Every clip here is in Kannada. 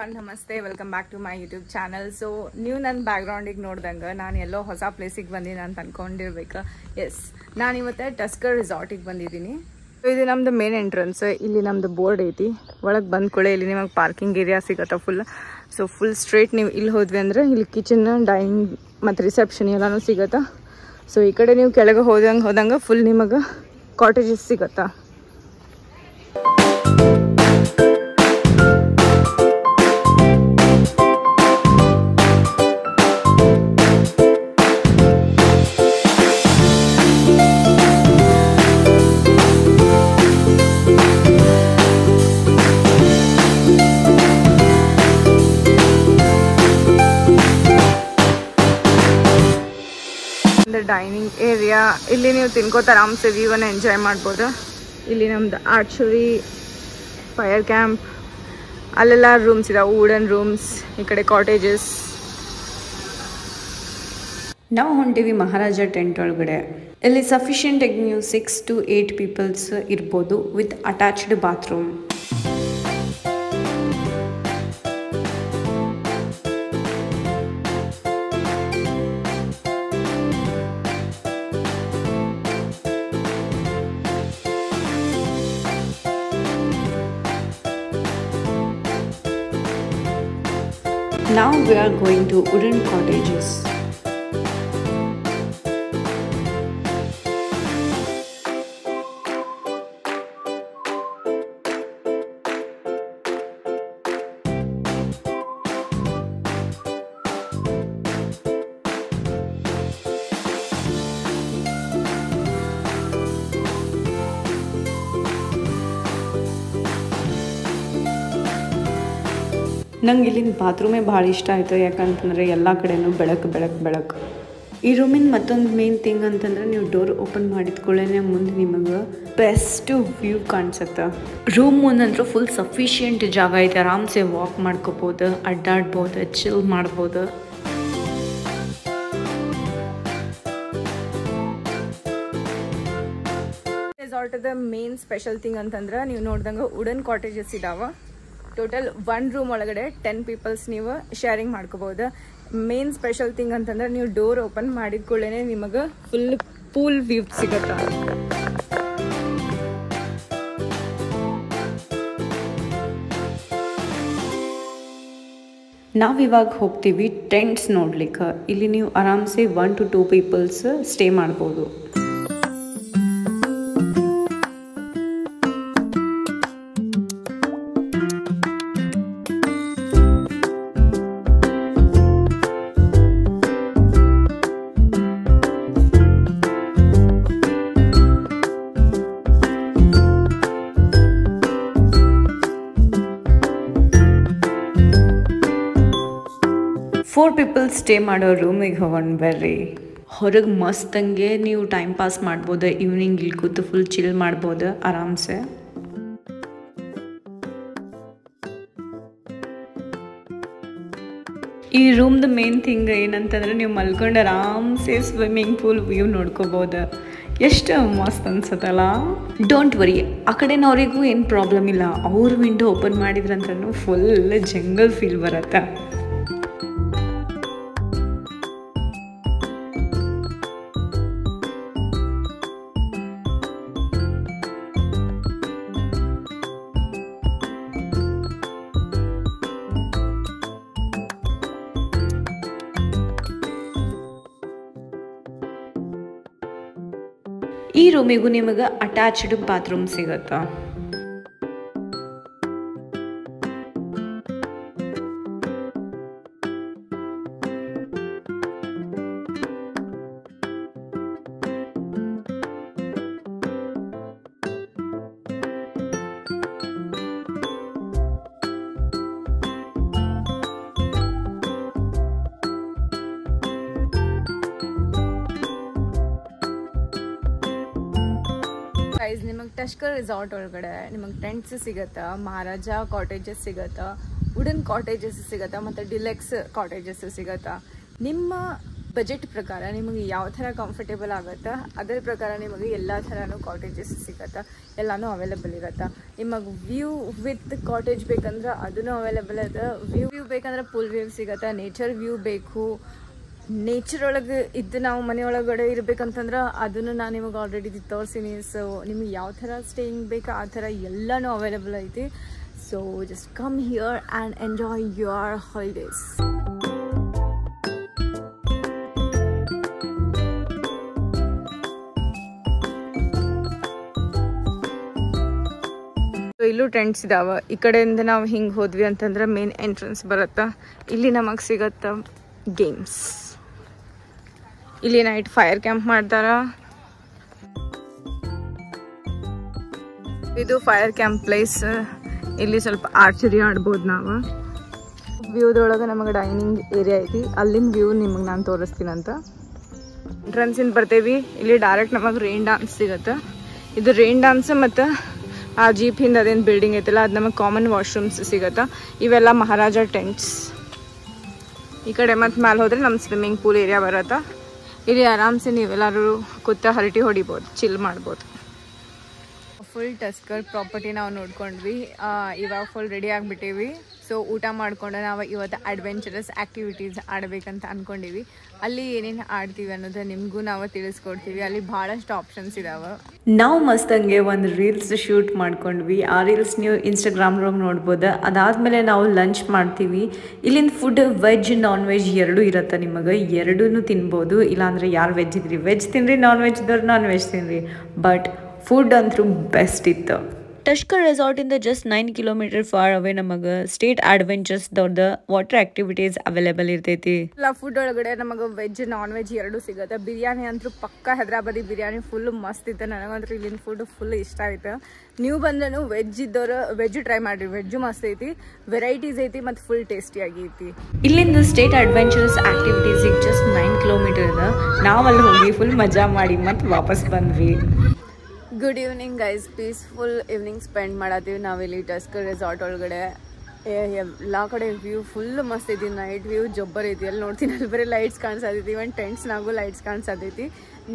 ಎವ್ರಿವನ್, ನಮಸ್ತೆ. Welcome back to my YouTube channel. So ನೀವು ನನ್ನ ಬ್ಯಾಕ್ಗ್ರೌಂಡಿಗೆ ನೋಡ್ದಂಗೆ ನಾನು ಎಲ್ಲೋ ಹೊಸ ಪ್ಲೇಸಿಗೆ ಬಂದಿನಿ ಅಂತ ಅಂದ್ಕೊಂಡಿರ್ಬೇಕು. ಎಸ್, ನಾನು ಇವತ್ತು ಟಸ್ಕರ್ ರೆಸಾರ್ಟಿಗೆ ಬಂದಿದ್ದೀನಿ. ಸೊ ಇದು ನಮ್ಮದು ಮೇನ್ ಎಂಟ್ರೆನ್ಸ್. ಇಲ್ಲಿ ನಮ್ಮದು ಬೋರ್ಡ್ ಐತಿ. ಒಳಗೆ ಬಂದ ಕೂಡಲೇ ಇಲ್ಲಿ ನಿಮಗೆ ಪಾರ್ಕಿಂಗ್ ಏರಿಯಾ ಸಿಗುತ್ತೆ ಫುಲ್. ಸೊ ಫುಲ್ ಸ್ಟ್ರೇಟ್ ನೀವು ಇಲ್ಲಿ ಹೋದ್ವಿ ಅಂದರೆ ಇಲ್ಲಿ ಕಿಚನ್, ಡೈನಿಂಗ್ ಮತ್ತು ರಿಸೆಪ್ಷನ್ ಎಲ್ಲನೂ ಸಿಗುತ್ತೆ. ಸೊ ಈ ಕಡೆ ನೀವು ಕೆಳಗೆ ಹೋದಂಗೆ ಫುಲ್ ನಿಮಗೆ ಕಾಟೇಜಸ್ ಸಿಗುತ್ತಾ. ಡೈನಿಂಗ್ ಏರಿಯಾ, ಇಲ್ಲಿ ನೀವು ತಿನ್ಕೋತ ಆರಾಮ್ಸೆ ವ್ಯೂವನ್ನು ಎಂಜಾಯ್ ಮಾಡ್ಬೋದು. ಇಲ್ಲಿ ನಮ್ದು ಆರ್ಚರಿ, ಫೈರ್ ಕ್ಯಾಂಪ್, ಅಲ್ಲೆಲ್ಲ ರೂಮ್ಸ್ ಇದಾವೆ, ವುಡನ್ ರೂಮ್ಸ್. ಈ ಕಡೆ ಕಾಟೇಜಸ್. ನಾವು ಹೊಂಟೀವಿ ಮಹಾರಾಜ ಟೆಂಟ್ ಒಳಗಡೆ. ಇಲ್ಲಿ ಸಫಿಷಿಯೆಂಟಾಗಿ ನೀವು 6 to 8 ಪೀಪಲ್ಸ್ ಇರ್ಬೋದು with attached bathroom. Now we are going to wooden cottages. ನಂಗೆ ಇಲ್ಲಿನ ಬಾತ್ರೂಮೇ ಭಾಳ ಇಷ್ಟ ಆಯಿತು. ಯಾಕಂತಂದರೆ ಎಲ್ಲ ಕಡೆಯೂ ಬೆಳಕು. ಈ ರೂಮಿನ ಮತ್ತೊಂದು ಮೇನ್ ಥಿಂಗ್ ಅಂತಂದ್ರೆ ನೀವು ಡೋರ್ ಓಪನ್ ಮಾಡಿದ್ಕೊಳ್ಳೇ ಮುಂದೆ ನಿಮಗೆ ಬೆಸ್ಟ್ ವ್ಯೂ ಕಾಣಿಸುತ್ತೆ. ರೂಮ್ ಮುಂದಂತೂ ಫುಲ್ ಸಫಿಷಿಯೆಂಟ್ ಜಾಗ ಐತೆ. ಆರಾಮ್ಸೆ ವಾಕ್ ಮಾಡ್ಕೋಬೋದು, ಅಡ್ಡಾಡ್ಬೋದು, ಚಿಲ್ ಮಾಡ್ಬೋದು. ರೆಸಾರ್ಟದ ಮೇನ್ ಸ್ಪೆಷಲ್ ಥಿಂಗ್ ಅಂತಂದ್ರೆ ನೀವು ನೋಡ್ದಂಗೆ ವುಡನ್ ಕಾಟೇಜಸ್ ಇದಾವೆ. ಟೋಟಲ್ 1 ರೂಮ್ ಒಳಗಡೆ 10 ಪೀಪಲ್ಸ್ ನೀವು ಶೇರಿಂಗ್ ಮಾಡ್ಕೋಬಹುದು. ಮೇನ್ ಸ್ಪೆಷಲ್ ಥಿಂಗ್ ಅಂತಂದ್ರೆ ನೀವು ಡೋರ್ ಓಪನ್ ಮಾಡಿದ ಕೂಡಲೇ ನಿಮಗೆ ಫುಲ್ ಪೂಲ್ ವ್ಯೂ ಸಿಗುತ್ತೆ. ನಾವಿವಾಗ ಹೋಗ್ತೀವಿ ಟೆಂಟ್ಸ್ ನೋಡ್ಲಿಕ್ಕೆ. ಇಲ್ಲಿ ನೀವು ಆರಾಮ್ಸೆ 1 to 2 ಪೀಪಲ್ಸ್ ಸ್ಟೇ ಮಾಡ್ಬೋದು. ಫೋರ್ ಪೀಪಲ್ಸ್ ಸ್ಟೇ ಮಾಡೋ ರೂಮಿಗೆ ಹೋಗೋಣ ಬರ್ರಿ. ಹೊರಗೆ ಮಸ್ತಂಗೆ ನೀವು ಟೈಮ್ ಪಾಸ್ ಮಾಡ್ಬೋದು. ಈವ್ನಿಂಗ್ ಇಲ್ಲಿ ಕೂತು ಫುಲ್ ಚಿಲ್ ಮಾಡ್ಬೋದು ಆರಾಮ್ಸೆ. ಈ ರೂಮ್ದು ಮೇನ್ ಥಿಂಗ್ ಏನಂತಂದ್ರೆ ನೀವು ಮಲ್ಕೊಂಡು ಆರಾಮ್ಸೆ ಸ್ವಿಮ್ಮಿಂಗ್ ಪೂಲ್ ವ್ಯೂ ನೋಡ್ಕೋಬೋದು. ಎಷ್ಟು ಮಸ್ತ್ ಅನ್ಸತ್ತಲ್ಲ. ಡೋಂಟ್ ವರಿ, ಆ ಕಡೆನವರಿಗೂ ಏನು ಪ್ರಾಬ್ಲಮ್ ಇಲ್ಲ. ಅವ್ರ ವಿಂಡೋ ಓಪನ್ ಮಾಡಿದ್ರಂದ್ರೂ ಫುಲ್ ಜಂಗಲ್ ಫೀಲ್ ಬರುತ್ತೆ. ಈ ರೂಮಿಗೂ ನಿಮಗೆ ಅಟ್ಯಾಚ್ಡ್ ಬಾತ್ರೂಮ್ ಸಿಗುತ್ತಾ. ನಿಮಗೆ ಟಸ್ಕರ್ ರೆಸಾರ್ಟ್ ಒಳಗಡೆ ನಿಮಗೆ ಟೆಂಟ್ಸ್ ಸಿಗುತ್ತಾ, ಮಹಾರಾಜ ಕಾಟೇಜಸ್ ಸಿಗುತ್ತಾ, ವುಡನ್ ಕಾಟೇಜಸ್ ಸಿಗುತ್ತಾ, ಮತ್ತು ಡಿಲೆಕ್ಸ್ ಕಾಟೇಜಸ್ ಸಿಗುತ್ತಾ. ನಿಮ್ಮ ಬಜೆಟ್ ಪ್ರಕಾರ ನಿಮಗೆ ಯಾವ ಥರ ಕಂಫರ್ಟೇಬಲ್ ಆಗುತ್ತಾ ಅದರ ಪ್ರಕಾರ ನಿಮಗೆ ಎಲ್ಲ ಥರನೂ ಕಾಟೇಜಸ್ ಸಿಗತ್ತೆ, ಎಲ್ಲನೂ ಅವೈಲೇಬಲ್ ಇರುತ್ತೆ. ನಿಮಗೆ ವ್ಯೂ ವಿತ್ ಕಾಟೇಜ್ ಬೇಕಂದ್ರೆ ಅದೂ ಅವೈಲೇಬಲ್ ಇದೆ. ವ್ಯೂ ಬೇಕಂದ್ರೆ ಫುಲ್ ವ್ಯೂ ಸಿಗತ್ತೆ. ನೇಚರ್ ವ್ಯೂ ಬೇಕು, ನೇಚರ್ ಒಳಗೆ ಇದ್ದು ನಾವು ಮನೆಯೊಳಗಡೆ ಇರಬೇಕಂತಂದ್ರೆ ಅದನ್ನು ನಾನು ನಿಮಗೆ ಆಲ್ರೆಡಿ ತೋರಿಸಿನಿ. ಸೊ ನಿಮಗೆ ಯಾವ ಥರ ಸ್ಟೇಯಿಂಗ್ ಬೇಕು ಆ ಥರ ಎಲ್ಲನೂ ಅವೈಲೇಬಲ್ ಐತಿ. So just come here and enjoy your holidays. ಇಲ್ಲೂ ಟೆಂಟ್ಸ್ ಇದಾವೆ. ಈ ಕಡೆಯಿಂದ ನಾವು ಹಿಂಗೆ ಹೋದ್ವಿ ಅಂತಂದ್ರೆ ಮೇನ್ ಎಂಟ್ರೆನ್ಸ್ ಬರುತ್ತೆ. ಇಲ್ಲಿ ನಮಗೆ ಸಿಗತ್ತೆ ಗೇಮ್ಸ್. ಇಲ್ಲಿ ನೈಟ್ ಫೈರ್ ಕ್ಯಾಂಪ್ ಮಾಡ್ತಾರ. ಇದು ಫೈರ್ ಕ್ಯಾಂಪ್ ಪ್ಲೇಸ್. ಇಲ್ಲಿ ಸ್ವಲ್ಪ ಆರ್ಚರಿ ಆಡ್ಬೋದು ನಾವು. ವ್ಯೂದೊಳಗೆ ನಮಗೆ ಡೈನಿಂಗ್ ಏರಿಯಾ ಐತಿ. ಅಲ್ಲಿನ ವ್ಯೂ ನಿಮಗೆ ನಾನು ತೋರಿಸ್ತೀನಂತ. ಎಂಟ್ರೆನ್ಸಿಂದ ಬರ್ತೇವಿ. ಇಲ್ಲಿ ಡೈರೆಕ್ಟ್ ನಮಗೆ ರೈನ್ ಡಾನ್ಸ್ ಸಿಗುತ್ತೆ. ಇದು ರೈನ್ ಡಾನ್ಸ್ ಮತ್ತು ಆ ಜೀಪ್ ಹಿಂದೆ ಅದೇನು ಬಿಲ್ಡಿಂಗ್ ಐತಲ್ಲ ಅದು ನಮಗೆ ಕಾಮನ್ ವಾಶ್ರೂಮ್ಸ್ ಸಿಗುತ್ತೆ. ಇವೆಲ್ಲ ಮಹಾರಾಜ ಟೆಂಟ್ಸ್. ಈ ಕಡೆ ಮತ್ತು ಮೇಲೆ ಹೋದರೆ ನಮ್ಮ ಸ್ವಿಮ್ಮಿಂಗ್ ಪೂಲ್ ಏರಿಯಾ ಬರುತ್ತೆ. ಇಲ್ಲಿ ಆರಾಮ್ಸೆ ನೀವೆಲ್ಲರೂ ಕೂತ ಹರಟಿ ಹೊಡಿಬೋದು, ಚಿಲ್ ಮಾಡ್ಬೋದು. ಫುಲ್ ಟಸ್ಕರ್ ಪ್ರಾಪರ್ಟಿ ನಾವು ನೋಡ್ಕೊಂಡ್ವಿ. ಇವಾಗ ಫುಲ್ ರೆಡಿ ಆಗಿಬಿಟ್ಟೇವಿ. ಸೊ ಊಟ ಮಾಡ್ಕೊಂಡು ನಾವು ಇವತ್ತು ಅಡ್ವೆಂಚರಸ್ ಆ್ಯಕ್ಟಿವಿಟೀಸ್ ಆಡಬೇಕಂತ ಅಂದ್ಕೊಂಡಿವಿ. ಅಲ್ಲಿ ಏನೇನು ಆಡ್ತೀವಿ ಅನ್ನೋದು ನಿಮಗೂ ನಾವು ತಿಳಿಸ್ಕೊಡ್ತೀವಿ. ಅಲ್ಲಿ ಭಾಳಷ್ಟು ಆಪ್ಷನ್ಸ್ ಇದಾವೆ. ನಾವು ಮಸ್ತಂಗೆ ಒಂದು ರೀಲ್ಸ್ ಶೂಟ್ ಮಾಡ್ಕೊಂಡ್ವಿ. ಆ ರೀಲ್ಸ್ ನೀವು ಇನ್ಸ್ಟಾಗ್ರಾಮ್ರಾಗ ನೋಡ್ಬೋದು. ಅದಾದಮೇಲೆ ನಾವು ಲಂಚ್ ಮಾಡ್ತೀವಿ. ಇಲ್ಲಿನ ಫುಡ್ ವೆಜ್ ನಾನ್ ವೆಜ್ ಎರಡೂ ಇರುತ್ತೆ. ನಿಮಗೆ ಎರಡೂ ತಿನ್ಬೋದು. ಇಲ್ಲಾಂದರೆ ಯಾರು ವೆಜ್ ಇದ್ರಿ ವೆಜ್ ತಿನ್ನಿರಿ, ನಾನ್ ವೆಜ್ ಇದ್ದವ್ರು ನಾನ್ ವೆಜ್ ತಿನ್ನಿರಿ. ಬಟ್ ಫುಡ್ ಅಂತೂ ಬೆಸ್ಟ್ ಇತ್ತು. ಟಷ್ಕರ್ ರೆಸಾರ್ಟಿಂದ ಜಸ್ಟ್ 9 ಕಿಲೋಮೀಟರ್ ಫಾರ್ ಅವೇ ನಮಗೆ ಸ್ಟೇಟ್ ಅಡ್ವೆಂಚರ್ಸ್ದವ್ರದ್ದು ವಾಟರ್ ಆ್ಯಕ್ಟಿವಿಟೀಸ್ ಅವೈಲೇಬಲ್ ಇರ್ತೈತಿ. ಎಲ್ಲ ಫುಡ್ ಒಳಗಡೆ ನಮಗೆ ವೆಜ್ ನಾನ್ ವೆಜ್ ಎರಡೂ ಸಿಗುತ್ತೆ. ಬಿರಿಯಾನಿ ಅಂತೂ ಪಕ್ಕ ಹೈದ್ರಾಬಾದಿ ಬಿರಿಯಾನಿ ಫುಲ್ ಮಸ್ತ್ ಇತ್ತು. ನನಗಂತೂ ಇಲ್ಲಿನ ಫುಡ್ ಫುಲ್ ಇಷ್ಟ ಆಯ್ತು. ನೀವು ಬಂದ್ರೂ ವೆಜ್ ಇದ್ದವರು ವೆಜ್ ಟ್ರೈ ಮಾಡಿರಿ. ವೆಜ್ಜು ಮಸ್ತ್ ಐತಿ, ವೆರೈಟೀಸ್ ಐತಿ ಮತ್ತು ಫುಲ್ ಟೇಸ್ಟಿಯಾಗಿ ಐತಿ. ಇಲ್ಲಿಂದ ಸ್ಟೇಟ್ ಅಡ್ವೆಂಚರಸ್ ಆ್ಯಕ್ಟಿವಿಟೀಸಿಗೆ ಜಸ್ಟ್ 9 ಕಿಲೋಮೀಟರ್ ಇದೆ. ನಾವಲ್ಲಿ ಹೋಗಿ ಫುಲ್ ಮಜಾ ಮಾಡಿ ಮತ್ತು ವಾಪಸ್ ಬಂದ್ವಿ. Good evening guys. Peaceful evening spend ಮಾಡತ್ತೀವಿ ನಾವಿಲ್ಲಿ ಟಸ್ಕರ್ ರೆಸಾರ್ಟ್ ಒಳಗಡೆ. ಎಲ್ಲ ಕಡೆ ವ್ಯೂ ಫುಲ್ ಮಸ್ತ್ ಐತಿ. ನೈಟ್ ವ್ಯೂ ಜಬ್ಬರ್ ಐತಿ. ಅಲ್ಲಿ ನೋಡ್ತೀನಿ ಅಲ್ಲಿ ಬರೀ ಲೈಟ್ಸ್ ಕಾಣಿಸತೈತಿ. ಇವನ್ ಟೆಂಟ್ಸ್ನಾಗೂ ಲೈಟ್ಸ್ ಕಾಣಿಸತೈತಿ.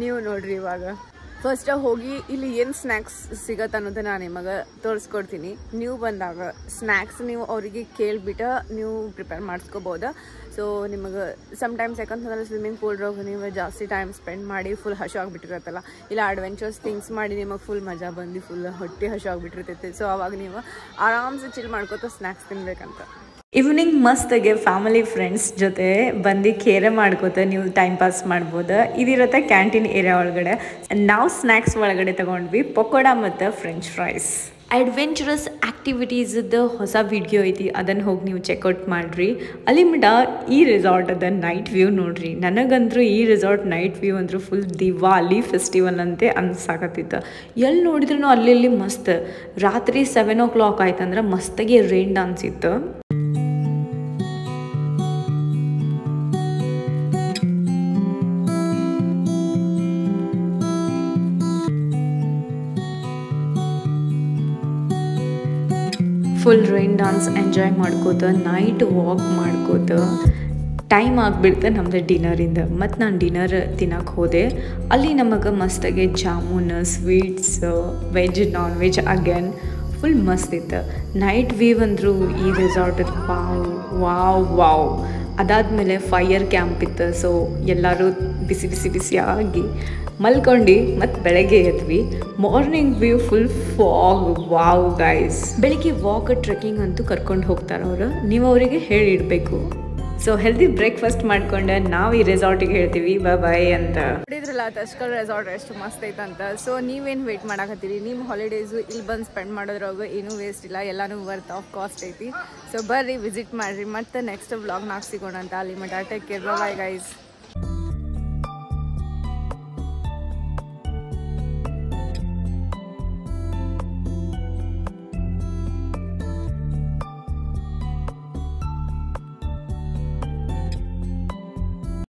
ನೀವು ನೋಡ್ರಿ ಇವಾಗ ಫಸ್ಟ್ ಹೋಗಿ ಇಲ್ಲಿ ಏನು ಸ್ನ್ಯಾಕ್ಸ್ ಸಿಗತ್ತೆ ಅನ್ನೋದು ನಾನು ನಿಮಗೆ ತೋರಿಸ್ಕೊಡ್ತೀನಿ. ನೀವು ಬಂದಾಗ ಸ್ನ್ಯಾಕ್ಸ್ ನೀವು ಅವರಿಗೆ ಕೇಳಿಬಿಟ್ಟು ನೀವು ಪ್ರಿಪೇರ್ ಮಾಡಿಸ್ಕೋಬೋದು. ಸೊ ನಿಮಗೆ ಸಮ್ಟೈಮ್ಸ್ ಯಾಕಂತಂದ್ರೆ ಸ್ವಿಮ್ಮಿಂಗ್ ಪೂಲ್ರಾಗ ನೀವು ಜಾಸ್ತಿ ಟೈಮ್ ಸ್ಪೆಂಡ್ ಮಾಡಿ ಫುಲ್ ಹಶು ಆಗಿಬಿಟ್ಟಿರತ್ತಲ್ಲ. ಇಲ್ಲ ಅಡ್ವೆಂಚರ್ಸ್ ಥಿಂಗ್ಸ್ ಮಾಡಿ ನಿಮಗೆ ಫುಲ್ ಮಜಾ ಬಂದು ಫುಲ್ ಹೊಟ್ಟೆ ಹಶು ಆಗಿಬಿಟ್ಟಿರ್ತೈತಿ. ಸೊ ಅವಾಗ ನೀವು ಆರಾಮ್ಸೆ ಚಿಲ್ ಮಾಡ್ಕೋತ ಸ್ನ್ಯಾಕ್ಸ್ ತಿನ್ಬೇಕಂತ. ಈವ್ನಿಂಗ್ ಮಸ್ತಾಗೆ ಫ್ಯಾಮಿಲಿ ಫ್ರೆಂಡ್ಸ್ ಜೊತೆ ಬಂದು ಕೇರೆ ಮಾಡ್ಕೋತ ನೀವು ಟೈಮ್ ಪಾಸ್ ಮಾಡ್ಬೋದು. ಇದಿರುತ್ತೆ ಕ್ಯಾಂಟೀನ್ ಏರಿಯಾ ಒಳಗಡೆ. ನಾವು ಸ್ನ್ಯಾಕ್ಸ್ ಒಳಗಡೆ ತೊಗೊಂಡ್ವಿ ಪಕೋಡ ಮತ್ತು ಫ್ರೆಂಚ್ ಫ್ರೈಸ್. ಅಡ್ವೆಂಚರಸ್ ಆ್ಯಕ್ಟಿವಿಟೀಸ್ದು ಹೊಸ ವಿಡಿಯೋ ಐತಿ, ಅದನ್ನು ಹೋಗಿ ನೀವು ಚೆಕ್ಔಟ್ ಮಾಡಿರಿ. ಅಲ್ಲಿ ಮಟ ಈ ರೆಸಾರ್ಟದ ನೈಟ್ ವ್ಯೂ ನೋಡಿರಿ. ನನಗಂತೂ ಈ ರೆಸಾರ್ಟ್ ನೈಟ್ ವ್ಯೂ ಅಂದರೂ ಫುಲ್ ದಿವಾಲಿ ಫೆಸ್ಟಿವಲ್ ಅಂತೆ ಅನ್ಸಾಕತ್ತಿತ್ತು. ಎಲ್ಲಿ ನೋಡಿದ್ರೂ ಅಲ್ಲಿ ಮಸ್ತ್. ರಾತ್ರಿ 7 o'clock ಆಯ್ತಂದ್ರೆ ಮಸ್ತಾಗಿ ರೈನ್ ಡಾನ್ಸ್ ಇತ್ತು. ಫುಲ್ ರೈನ್ ಡಾನ್ಸ್ ಎಂಜಾಯ್ ಮಾಡ್ಕೋತ ನೈಟ್ ವಾಕ್ ಮಾಡ್ಕೋತ ಟೈಮ್ ಆಗಿಬಿಡ್ತು ನಮ್ಮದು ಡಿನ್ನರಿಂದ. ಮತ್ತು ನಾನು ಡಿನ್ನರ್ ತಿನ್ನೋಕೆ ಹೋದೆ. ಅಲ್ಲಿ ನಮಗೆ ಮಸ್ತಾಗೆ jamun, sweets, veg non veg again full ಮಸ್ತ್ ಇತ್ತು. ನೈಟ್ ವ್ಯೂ ಅಂದರು ಈ ರೆಸಾರ್ಟದ ವಾವ್. ಅದಾದಮೇಲೆ ಫೈರ್ ಕ್ಯಾಂಪ್ ಇತ್ತು. ಸೊ ಎಲ್ಲರೂ ಬಿಸಿಯಾಗಿ ಮಲ್ಕೊಂಡು ಮತ್ತು ಬೆಳಗ್ಗೆ ಎದ್ವಿ. Morning view full fog. Wow guys. ಬೆಳಿಗ್ಗೆ ವಾಕ್ ಟ್ರೆಕ್ಕಿಂಗ್ ಅಂತೂ ಕರ್ಕೊಂಡು ಹೋಗ್ತಾರೆ ಅವರು. ನೀವು ಅವರಿಗೆ ಹೇಳಿಡಬೇಕು. ಸೊ ಹೆಲ್ದಿ ಬ್ರೇಕ್ಫಾಸ್ಟ್ ಮಾಡ್ಕೊಂಡು ನಾವು ಈ ರೆಸಾರ್ಟಿಗೆ ಹೇಳ್ತೀವಿ ಬಾಯ್ ಅಂತ. ನೋಡಿದ್ರಲ್ಲ ಟಸ್ಕರ್ ರೆಸಾರ್ಟ್ ಎಷ್ಟು ಮಸ್ತ್ ಐತಂತ. ಸೊ ನೀವೇನು ವೇಟ್ ಮಾಡಕತ್ತೀರಿ? ನಿಮ್ಮ ಹಾಲಿಡೇಸು ಇಲ್ಲಿ ಬಂದು ಸ್ಪೆಂಡ್ ಮಾಡೋದ್ರಾಗ ಏನೂ ವೇಸ್ಟ್ ಇಲ್ಲ, ಎಲ್ಲನೂ ವರ್ತ್ ಆಫ್ ಕಾಸ್ಟ್ ಐತಿ. ಸೊ ಬರ್ರಿ ವಿಸಿಟ್ ಮಾಡಿರಿ. ಮತ್ತು ನೆಕ್ಸ್ಟ್ ವ್ಲಾಗ್ನಾಗ ಸಿಗೋಣ ಅಂತ. ಅಲ್ಲಿ ಮಟ್ಟ ಟೇಕ್ ಕೇರ್. Bye guys.